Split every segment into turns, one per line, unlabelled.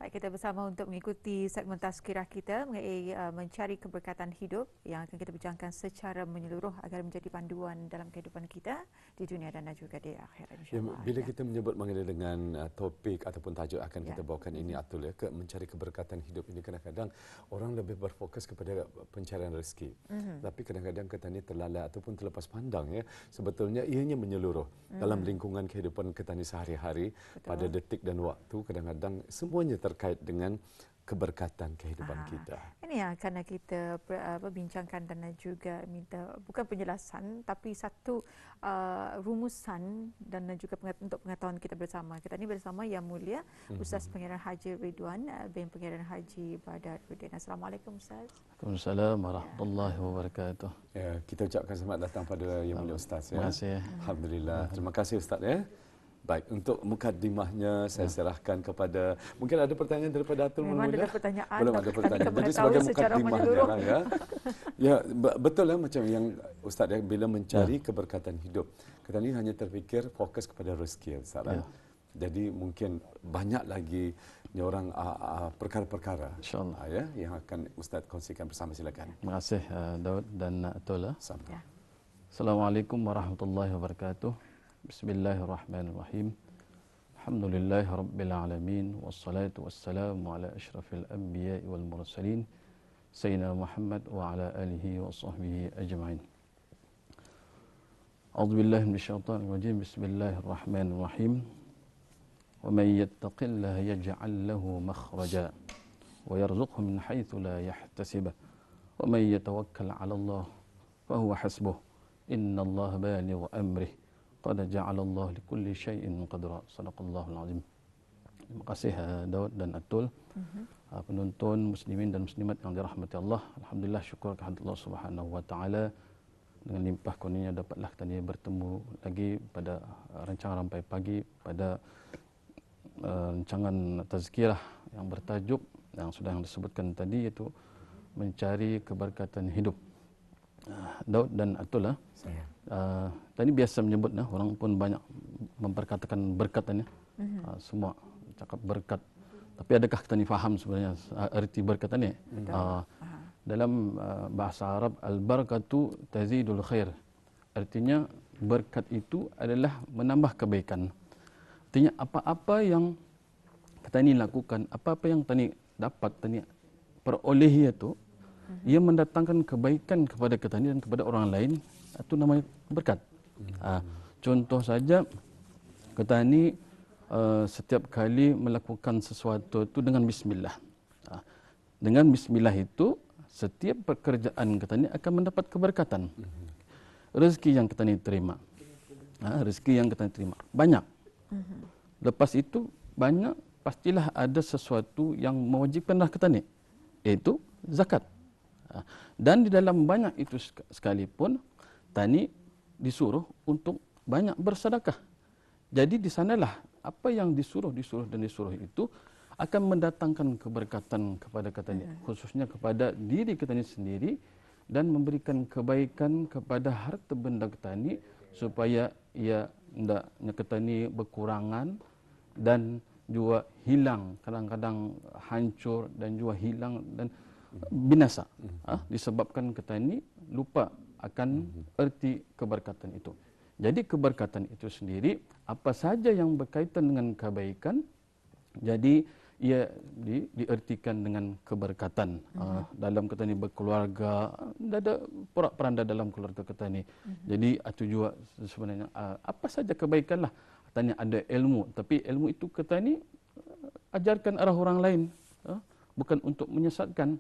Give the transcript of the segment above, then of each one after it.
Baik, kita bersama untuk mengikuti segmen tazkirah kita mengenai mencari keberkatan hidup yang akan kita bincangkan secara menyeluruh agar menjadi panduan dalam kehidupan kita di dunia dan juga di akhirat, insya-Allah.
Bila kita menyebut mengenai dengan topik ataupun tajuk akan kita bawakan ini, Atul, mencari keberkatan hidup ini, kadang-kadang orang lebih berfokus kepada pencarian rezeki. Tapi kadang-kadang kita ini terlalai ataupun terlepas pandang, ya. Sebetulnya ianya menyeluruh dalam lingkungan kehidupan kita ini sehari-hari. Pada detik dan waktu, kadang-kadang semuanya terkait dengan keberkatan kehidupan kita.
Ini yang akan kita bincangkan dan juga minta bukan penjelasan tapi satu rumusan dan juga untuk pengetahuan kita bersama. Kita ini bersama Yang Mulia Ustaz Pangeran Haji Ridwan bin Pangeran Haji Badarudin. Assalamualaikum Ustaz.
Waalaikumsalam warahmatullahi wabarakatuh.
Ya, kita ucapkan selamat datang pada Yang Mulia Ustaz, ya.
Terima kasih.
Alhamdulillah. Terima kasih Ustaz, ya. Baik, untuk mukadimahnya saya serahkan kepada, mungkin ada pertanyaan daripada Atul mula-mula.
Memang ada pertanyaan.
Belum ada pertanyaan. Jadi sebagai mukadimahnya lah, ya. Ya, betul lah macam yang Ustaz, ya, bila mencari keberkatan hidup. Kita ni hanya terfikir fokus kepada rezeki, Ustaz. Ya. Jadi mungkin banyak lagi ni orang perkara-perkara,
InsyaAllah,
ya, yang akan Ustaz kongsikan bersama. Silakan.
Terima kasih Daud dan Atul.
Sama.
Assalamualaikum warahmatullahi wabarakatuh. Bismillahirrahmanirrahim. Alhamdulillahirabbil alamin wassalatu wassalamu ala asyrafil anbiya'i wal mursalin sayyidina Muhammad wa ala alihi wa sahbihi ajma'in. A'udzubillahi minasyaitonir rajim. Bismillahirrahmanirrahim. Wa may yattaqillaha yaj'al lahu makhraja wa yarzuqhu min haitsu la yahtasib. Wa may yatawakkal 'ala Allah fa huwa hasbuh. Innallaha balighu amrihi. Qad ja'alallahu likulli syai'in qadra. Shadaqallahul azim. Terima kasih Daud dan Atul. Penonton muslimin dan muslimat yang dirahmati Allah. Alhamdulillah, syukur kehadirat Allah Subhanahu wa taala, dengan limpah kurnianya dapatlah kita ni bertemu lagi pada rancangan Rampai Pagi pada rancangan tazkirah yang bertajuk yang sudah disebutkan tadi, iaitu mencari keberkatan hidup. Daud dan Atul tadi biasa menyebut, orang pun banyak memperkatakan berkat, semua cakap berkat. Tapi adakah kita ni faham sebenarnya arti berkat ni? Dalam bahasa Arab, al-barakatu tazidul khair. Artinya berkat itu adalah menambah kebaikan. Artinya apa-apa yang kita ni lakukan, apa-apa yang kita ni dapat, kita ni perolehi itu, ia mendatangkan kebaikan kepada kita ni dan kepada orang lain, itu namanya berkat. Contoh saja, kita ni setiap kali melakukan sesuatu itu dengan bismillah. Dengan bismillah itu, setiap pekerjaan kita ni akan mendapat keberkatan. Rezeki yang kita ni terima, rezeki yang kita terima banyak. Lepas itu banyak, pastilah ada sesuatu yang mewajibkanlah kita ni, iaitu zakat. Dan di dalam banyak itu sekalipun, tani disuruh untuk banyak bersedekah. Jadi di sanalah apa yang disuruh itu akan mendatangkan keberkatan kepada kita, khususnya kepada diri kita sendiri, dan memberikan kebaikan kepada harta benda kita ni, supaya ia hendaknya kita ni berkurangan dan juga hilang, kadang-kadang hancur dan juga hilang dan binasa, disebabkan kita ini lupa akan erti keberkatan itu. Jadi keberkatan itu sendiri, apa saja yang berkaitan dengan kebaikan, jadi ia diertikan dengan keberkatan. Dalam kita ini berkeluarga, ada porak-peranda dalam keluarga kita ini. Jadi itu juga sebenarnya apa saja kebaikan lah. Katanya ada ilmu, tapi ilmu itu kita ini ajarkan arah orang lain, bukan untuk menyesatkan.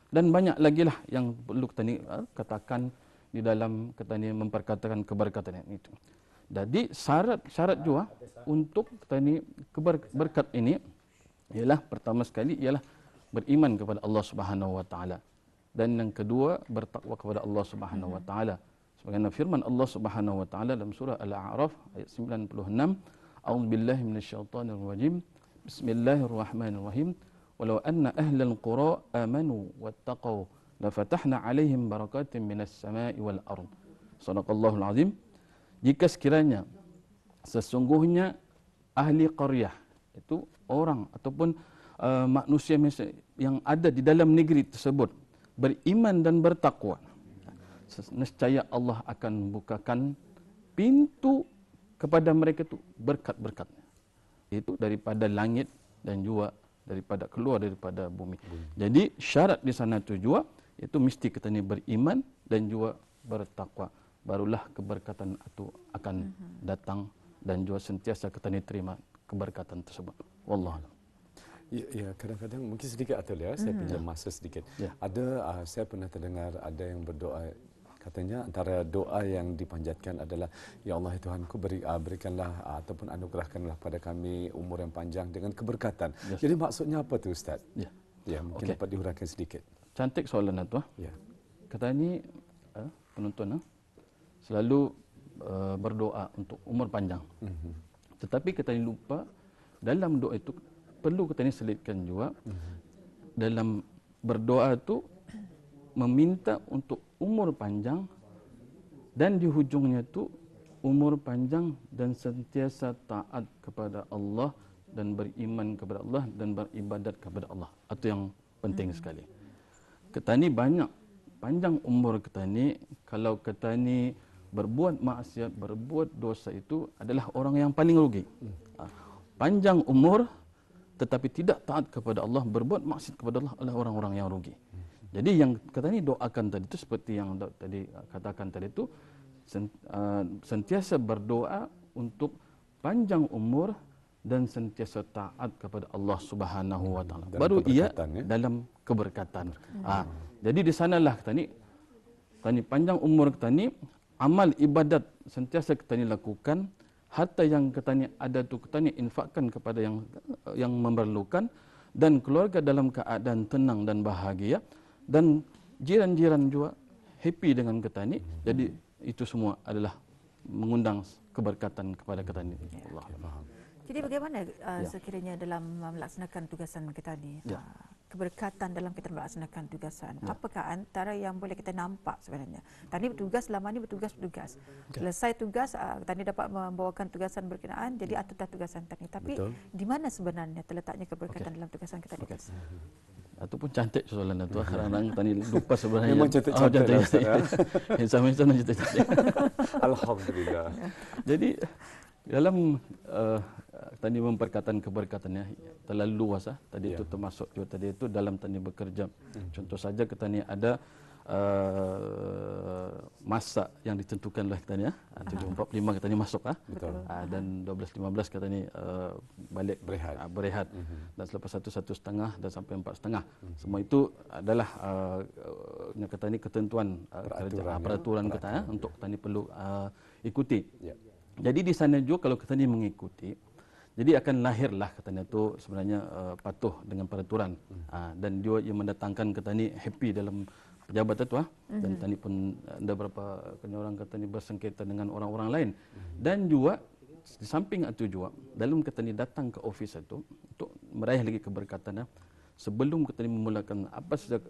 Dan banyak lagi lah yang perlu kita ni katakan di dalam kita ni memperkatakan keberkatan itu. Jadi syarat juga untuk kita ni berkat ini ialah, pertama sekali ialah beriman kepada Allah Subhanahu wa taala, dan yang kedua bertakwa kepada Allah Subhanahu wa taala. Sebagaimana firman Allah Subhanahu wa taala dalam surah Al-A'raf ayat 96, A'udzubillahi minasyaitonir rajim. Bismillahirrahmanirrahim. Walau anna ahlal qura amanu wattaqau lafatahna alaihim barakatin minas sama'i wal ard. Shadaqallahul azim. Jika sekiranya sesungguhnya ahli qaryah, itu orang ataupun manusia yang ada di dalam negeri tersebut beriman dan bertakwa, nescaya Allah akan bukakan pintu kepada mereka itu berkat-berkatnya. Itu daripada langit dan juga daripada keluar daripada bumi. Jadi syarat di sana itu juga itu mesti kita ni beriman dan juga bertakwa, barulah keberkatan itu akan datang dan juga sentiasa kita ni terima keberkatan tersebut. Wallahu a'lam.
Ya, kadang-kadang mungkin sedikit Atul ya, saya pinjam masa sedikit. Ada saya pernah terdengar ada yang berdoa, katanya antara doa yang dipanjatkan adalah, ya Allah Tuhanku, berikanlah ataupun anugerahkanlah pada kami umur yang panjang dengan keberkatan. Jadi maksudnya apa tu Ustaz? Ya, mungkin dapat diuraikan sedikit.
Cantik soalan itu.
Ya.
Kata ini penonton selalu berdoa untuk umur panjang. Tetapi kita ini lupa dalam doa itu perlu kita ini selitkan juga dalam berdoa itu meminta untuk umur panjang dan di hujungnya itu umur panjang dan sentiasa taat kepada Allah dan beriman kepada Allah dan beribadat kepada Allah. Itu yang penting sekali. Kita ni banyak panjang umur kita ni, kalau kita ni berbuat maksiat, berbuat dosa itu adalah orang yang paling rugi. Panjang umur tetapi tidak taat kepada Allah, berbuat maksiat kepada Allah adalah orang-orang yang rugi. Jadi yang kata ni doakan tadi itu seperti yang tadi katakan tadi itu sentiasa berdoa untuk panjang umur dan sentiasa taat kepada Allah Subhanahu wa taala. Baru ia dalam keberkatan. Jadi di sanalah kita ni panjang umur kita ni, amal ibadat sentiasa kita ni lakukan, harta yang kita ni ada tu kita ni infakkan kepada yang memerlukan, dan keluarga dalam keadaan tenang dan bahagia, dan jiran-jiran juga happy dengan kita ni. Jadi itu semua adalah mengundang keberkatan kepada kita ni. Allah faham.
Jadi bagaimana sekiranya dalam melaksanakan tugasan kita ni? Keberkatan dalam kita melaksanakan tugasan. Apakah antara yang boleh kita nampak sebenarnya? Tadi bertugas, selama ini bertugas. Selesai tugas, tadi dapat membawakan tugasan berkenaan, jadi atutah tugasan tadi. Tapi di mana sebenarnya terletaknya keberkatan dalam tugasan kita ni?
Ataupun cantik soalan itu. Kadang-kadang tadi lupa sebenarnya.
Memang cantik-cantik lah Ustaz.
Insya-Allah cantik-cantik.
Alhamdulillah.
Jadi dalam tadi memperkatakan keberkatannya terlalu luas. Tadi itu termasuk juga tadi itu dalam tadi bekerja. Contoh saja kita ni ada masa yang ditentukan oleh kita ni 7.45 kita ni masuk dan 12.15 kita ni balik berehat. Dan selepas 1.30 dan sampai 4.30. Semua itu adalah yang kata ni ketentuan peraturan kita untuk kita ni perlu ikuti. Jadi di sana juga kalau kita ni mengikuti, jadi akan lahirlah katanya itu sebenarnya patuh dengan peraturan. Dan dia yang mendatangkan kita ni happy dalam pejabat itu. Dan tadi pun ada beberapa orang kata ni bersengketa dengan orang-orang lain. Dan juga di samping itu juga dalam kita ni datang ke office itu untuk meraih lagi keberkatan, sebelum kita ni memulakan apa saja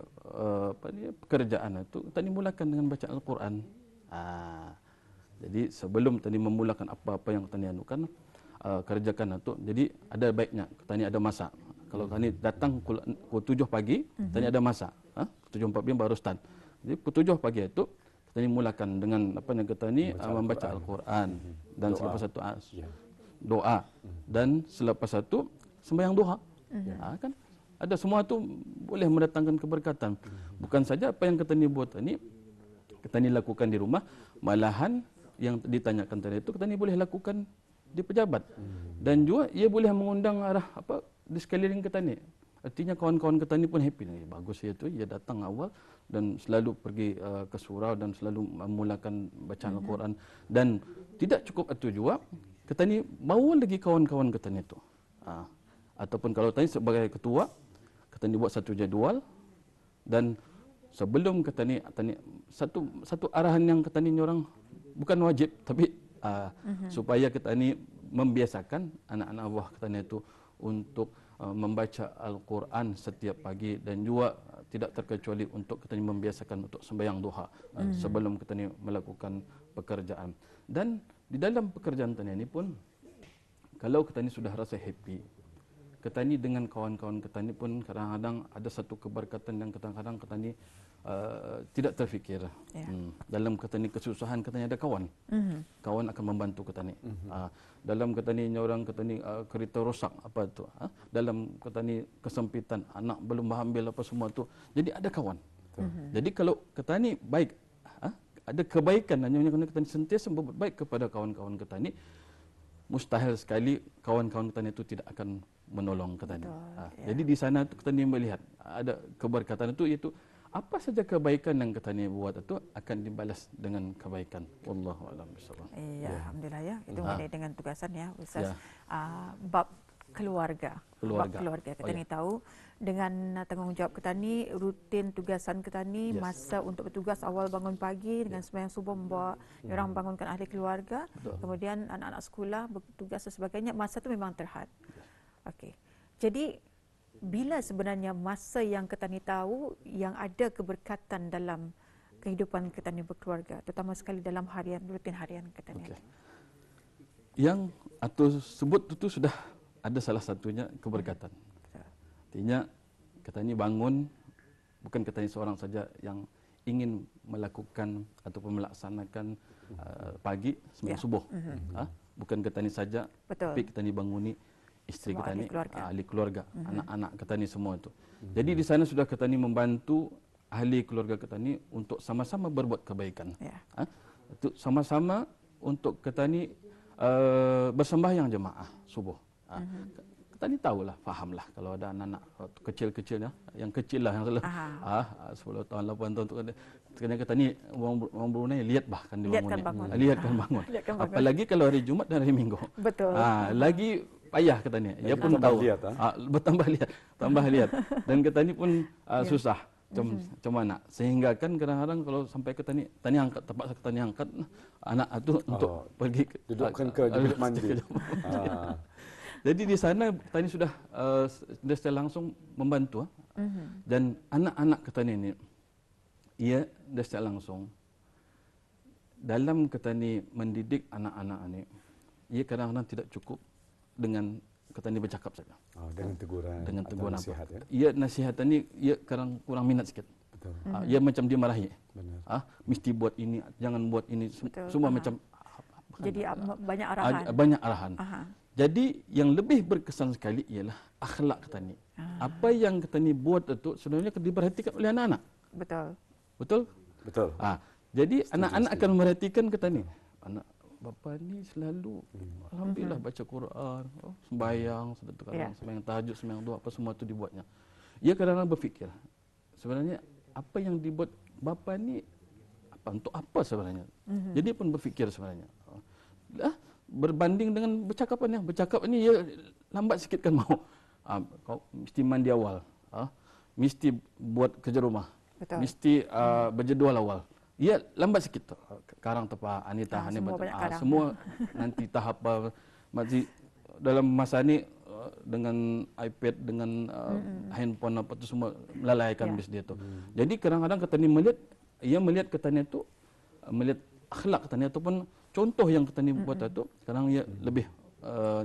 pekerjaan itu, kita ni mulakan dengan baca Al-Quran. Jadi sebelum tadi memulakan apa-apa yang tadi anukan kerjakan itu, jadi ada baiknya tadi ada masa. Kalau tadi datang pukul 7 pagi, tadi ada masa. 7.45 baru start. Jadi pukul 7 pagi itu tadi mulakan dengan apa yang kita ni membaca Al-Quran dan selepas itu doa dan selepas itu sembahyang duha. Kan ada semua itu boleh mendatangkan keberkatan. Bukan saja apa yang kita ni buat ini kita ni lakukan di rumah, malahan yang ditanyakan tadi itu kita ni boleh lakukan di pejabat. Dan juga ia boleh mengundang di sekeliling kita ni. Artinya kawan-kawan kita ni pun happy. Bagus itu ia datang awal dan selalu pergi ke surau dan selalu memulakan bacaan Al-Quran. Dan tidak cukup itu juga, kita ni bawa lagi kawan-kawan kita ni tu. Ataupun kalau tadi sebagai ketua, kita ni buat satu jadual, dan sebelum kita ni satu arahan yang kita ni orang bukan wajib, tapi supaya kita ni membiasakan anak-anak buah kita ni itu untuk membaca Al-Quran setiap pagi, dan juga tidak terkecuali untuk kita ni membiasakan untuk sembahyang duha sebelum kita ni melakukan pekerjaan. Dan di dalam pekerjaan tadi ini pun, kalau kita ni sudah rasa happy, ketani dengan kawan-kawan ketani pun kadang-kadang ada satu keberkatan yang kadang-kadang ketani tidak terfikir. Dalam ketani kesusahan ketani ada kawan. Kawan akan membantu ketani. Dalam ketani orang ketani kereta rosak apa tu. Dalam ketani kesempitan anak belum ambil apa semua tu. Jadi ada kawan. Jadi kalau ketani baik, ada kebaikan hanya kerana ketani sentiasa berbuat baik kepada kawan-kawan ketani, mustahil sekali kawan-kawan ketani itu tidak akan menolong ketani. Jadi di sana tu ketani melihat ada keberkatan itu, iaitu apa saja kebaikan yang ketani buat itu akan dibalas dengan kebaikan. Wallahu a'lam bishawab.
Ya, alhamdulillah ya. Itu mengenai dengan tugasan ya, Ustaz. Bab keluarga. Bab keluarga. Ketani tahu dengan tanggungjawab ketani, rutin tugasan ketani, masa untuk bertugas awal bangun pagi dengan sembahyang subuh membawa orang bangunkan ahli keluarga, kemudian anak-anak sekolah bertugas dan sebagainya, masa itu memang terhad. Okey. Jadi bila sebenarnya masa yang ketani tahu yang ada keberkatan dalam kehidupan ketani berkeluarga, terutama sekali dalam harian, rutin harian ketani?
Yang atau sebut itu sudah ada salah satunya keberkatan. Artinya ketani bangun, bukan ketani seorang saja yang ingin melakukan ataupun melaksanakan pagi sembahyang subuh. Bukan ketani saja, tapi ketani banguni isteri
semua
ketani, ahli keluarga, anak-anak ketani semua itu. Jadi di sana sudah ketani membantu ahli keluarga ketani untuk sama-sama berbuat kebaikan. Itu sama-sama untuk ketani bersembahyang jemaah subuh. Ketani tahulah, fahamlah kalau ada anak-anak kecil-kecilnya, yang kecil lah yang selalu 10 tahun, 8 tahun tu kena ketani orang Brunei lihat bahkan dibangun. Lihatkan bangun. Apalagi kalau hari Jumaat dan hari Minggu.
Betul.
Lagi payah ketani. Ia pun tahu. Bertambah lihat, tambah lihat. Dan ketani pun susah. Macam mana? Sehingga kan kadang-kadang kalau sampai ketani, tani angkat, terpaksa ketani angkat anak itu untuk pergi
dudukkan ke bilik mandi.
Jadi di sana ketani sudah secara langsung membantu. Dan anak-anak ketani ini, ia secara langsung dalam ketani mendidik anak-anak ini, ia kadang-kadang tidak cukup dengan ketani bercakap saja.
Dengan teguran.
Dengan teguran
nasihat, ya?
Ia nasihat ini ia kadang kurang minat sikit.
Betul.
Ia macam dimarahi.
Benar.
Mesti buat ini, jangan buat ini. Semua macam.
Jadi banyak arahan.
Banyak arahan. Jadi yang lebih berkesan sekali ialah akhlak ketani. Apa yang ketani buat itu sebenarnya diperhatikan oleh anak-anak.
Betul.
Betul?
Betul.
Jadi anak-anak akan merhatikan ketani. Anak bapa ni selalu alhamdulillah baca Quran, sembahyang, sembahyang tahajud, sembahyang doa, apa semua tu dibuatnya. Ia kadang-kadang berfikir, sebenarnya apa yang dibuat bapa ni untuk apa sebenarnya? Jadi pun berfikir sebenarnya. Berbanding dengan bercakapannya, bercakap ni ia lambat sikit kan mau. Kau mesti mandi awal, mesti buat kerja rumah, mesti berjadual awal. Ia lambat sikit. Karang tepat, Anita, semua nanti tahap masih dalam masa ni dengan iPad, dengan handphone apa tu semua melalaikan bis dia tu. Jadi kadang-kadang ketani melihat ketani itu melihat akhlak ketani ataupun contoh yang ketani buat itu, kadang ia lebih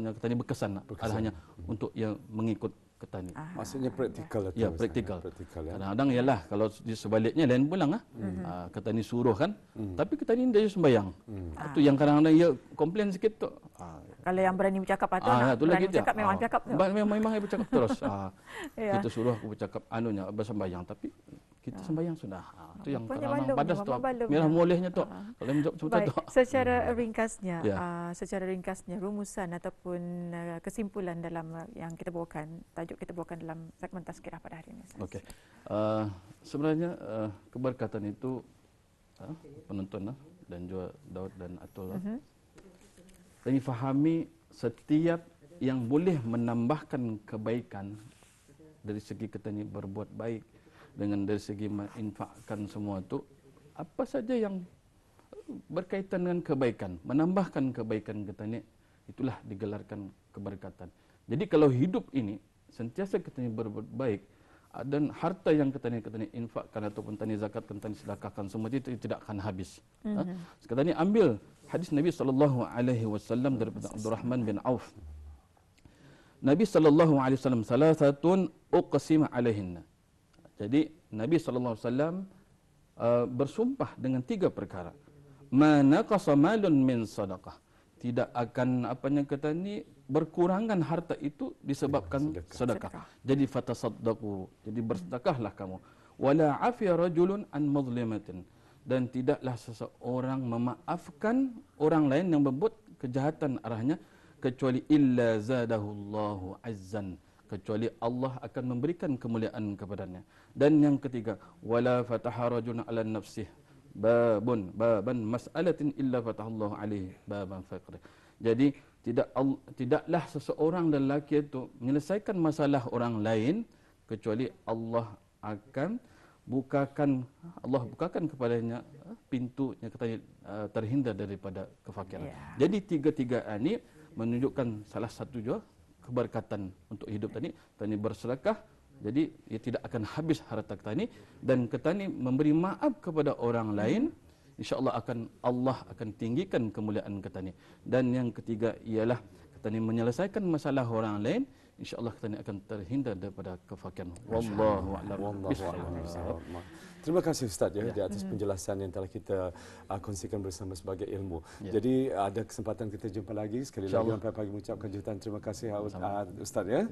yang ketani berkesan hanya untuk ia mengikut ketani.
Maksudnya praktikal atau
ya, praktikal. Kadang-kadang ialah kalau di sebaliknya lain pulang ketani suruh kan, tapi ketani dia sembahyang. Itu yang kadang-kadang ia komplain sikit tu.
Kalau yang berani bercakap atau berani bercakap memang cakap tu.
Memang dia bercakap terus. Kita suruh aku bercakap anunya bersembahyang, tapi kita sembahyang sudah. Itu yang kadang-kadang padas tu. Merah molehnya tu. Kalau menjawab macam tu.
Secara ringkasnya rumusan ataupun kesimpulan dalam yang kita bawakan, tajuk kita bawakan dalam segmen tazkirah pada hari ini.
Okey. Sebenarnya keberkatan itu penonton dan juga Daud dan Atul. Kami fahami setiap yang boleh menambahkan kebaikan dari segi ketani berbuat baik, dengan dari segi menginfakkan semua itu, apa saja yang berkaitan dengan kebaikan, menambahkan kebaikan ketani, itulah digelarkan keberkatan. Jadi kalau hidup ini sentiasa ketani berbuat baik, dan harta yang ketani infakkan ataupun tani zakatkan, tani sedekahkan, semua itu tidak akan habis. Sekarang ini ambil hadis Nabi SAW daripada Abdurrahman bin Auf. Nabi sallallahu alaihi wasallam salasatun uqsim alaihinna. Jadi Nabi sallallahu alaihi wasallam bersumpah dengan 3 perkara. Mana qasamalun min sadaqah. Tidak akan kata ni berkurangan harta itu disebabkan sedekah. Jadi fatasaddaqu. Jadi bersedekahlah kamu. Wala afiya rajulun an mazlimatin. Dan tidaklah seseorang memaafkan orang lain yang berbuat kejahatan arahnya kecuali illa zadahullahu azzan, kecuali Allah akan memberikan kemuliaan kepadanya. Dan yang ketiga, wala fataha rajulun ala nafsih baban mas'alatin illa fatahallahu alaihi baban faqr. Jadi tidaklah seseorang lelaki itu menyelesaikan masalah orang lain kecuali Allah bukakan kepadanya pintu yang katanya terhindar daripada kefakiran. Jadi tiga-tiga ini menunjukkan salah satu juga keberkatan untuk hidup tadi bersedekah. Jadi ia tidak akan habis harta kita ini, dan kita ini memberi maaf kepada orang lain, insya-Allah Allah akan tinggikan kemuliaan kita ini. Dan yang ketiga ialah kita ini menyelesaikan masalah orang lain, insya-Allah kita ini akan terhindar daripada kefakiran. Wallahu a'lam.
Terima kasih Ustaz di atas penjelasan yang telah kita kongsikan bersama sebagai ilmu. Jadi ada kesempatan kita jumpa lagi sekali lagi. Sampai pagi mengucapkan jutaan terima kasih Ustaz ya.